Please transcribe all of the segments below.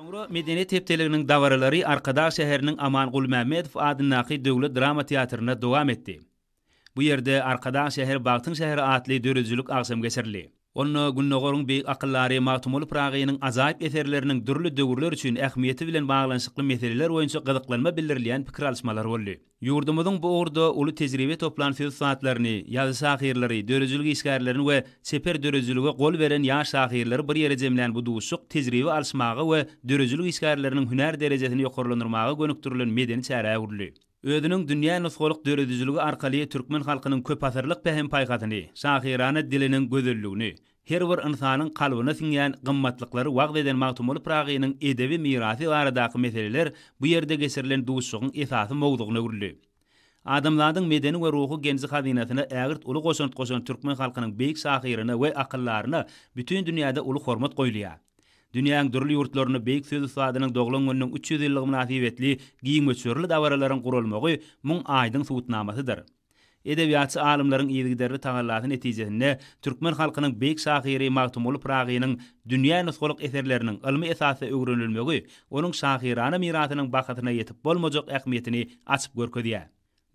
Soňra medeniyet hepdeleriniň dawaralary Arkadaş şäheriniň Amangul Mämmedow adynaky döwlet drama teatryna dowam etdi. Bu ýerde Arkadaş şäher Bagtyň şäheri atly dörejülük agsam geçirli. Onu Günnogorun beýik akıllary Magtumul Pragynyň azaýyp eserleriniň dürli döwürler üçin ähmiýeti bilen baglanşykly meseleler boýunça gyzyklanma bildirilýän pikir alşmalar boldy. Ýurdumyzyň bu urda uly tejribe toplan söz saatlaryny, ýazy şahyrlary, dörejülük işgärlerini we seper dörejülüge gol beren ýaş şahyrlary bir ýere jemlän bu duşuk tejribe alşmagy we dörejülük işgärleriniň hüner derejesini ýokarlandyrmagy gönüktirilen medeni çäre urly. Özünün dünýä nusgalyk dörejüligi arkaly türkmen halkynyň köp asyrlyk pehem paýgatyny, şahyrany diliniň gözelligini, her bir insanyň kalbyna siňýän gymmatlyklary wagt eden Magtumul Pragynyň edebi mirasy baradaky meseleler bu ýerde geçirilen duşugyň esasy mowdugyna urly. Adamlaryň medeni we ruhy genji hazynasyna ägirt uly goşant türkmen halkynyň beýik şahyryna we akyllaryna bütün dünýäde uly hormat goýulýar. Dünýäň dürli ýurtlaryny beýik söz sadynyň doglan günüň 300 ýyllyk münasibetli giňmeçörli dawaralaryň gurulmagy muň aýdyň suwutnamasydyr. Edebiyatçı alimlaryň ýygyderli tagallaty netijesinde türkmen halkynyň beýik şahyry Magtumul Pragynyň dünýä nusgalyk eserleriniň ilmi esasy öwrenilmegi onuň şahyrany mirasynyň bakatyna ýetip bolmajak ähmiýetini açyp görkezýär.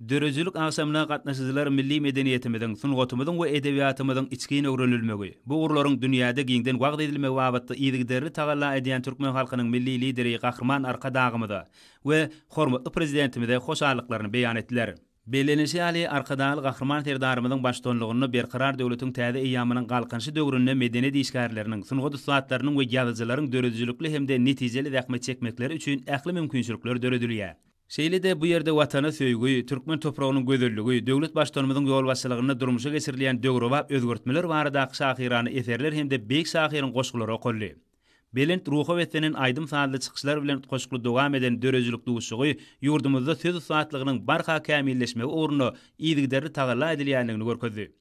Dörejülük agsamyna gatnaşyjylar milli medeniýetimiziň, sungatymyzyň we edebiýatymyzyň içki öwrenilmegi, bu urlaryň dünýäde giňden wagt edilmegi babatda ýygyderli tagalla edýän türkmen halkynyň milli lideri Gahrman Arkadagymyza we hormatly prezidentimize hoşallyklaryny beýan etdiler. Belenişi ali Arkadaly Gahrman Serdarymyzyň başçylygyny berkarar döwletiň täze eýamynyň galkynşy döwründe medeniýet işgärleriniň, sungat üstadlarynyň we ýazyjylaryň dörejülükli hemde netijelik ähmet çekmekleri üçin ähli mümkinçilikler döredilýär. Şeýle-de bu ýerde watana söýgü, türkmen topragynyň gözelligi, döwlet başçylygymyzyň ýol başçylygyna durmuşa geçirilýän döwrewap özgörtmeler baradaky şahyrany eserler hemde beýik şahyryň goşgulary okully. Belent ruha wetenin aýdym sanly çykyşlar bilen goşgulu dowam eden dörejülük duşugy ýurdumyzda söz saatlygynyň barha kämilleşmegi ugruna ýygyderli tagalla edilýändigini görkezdi.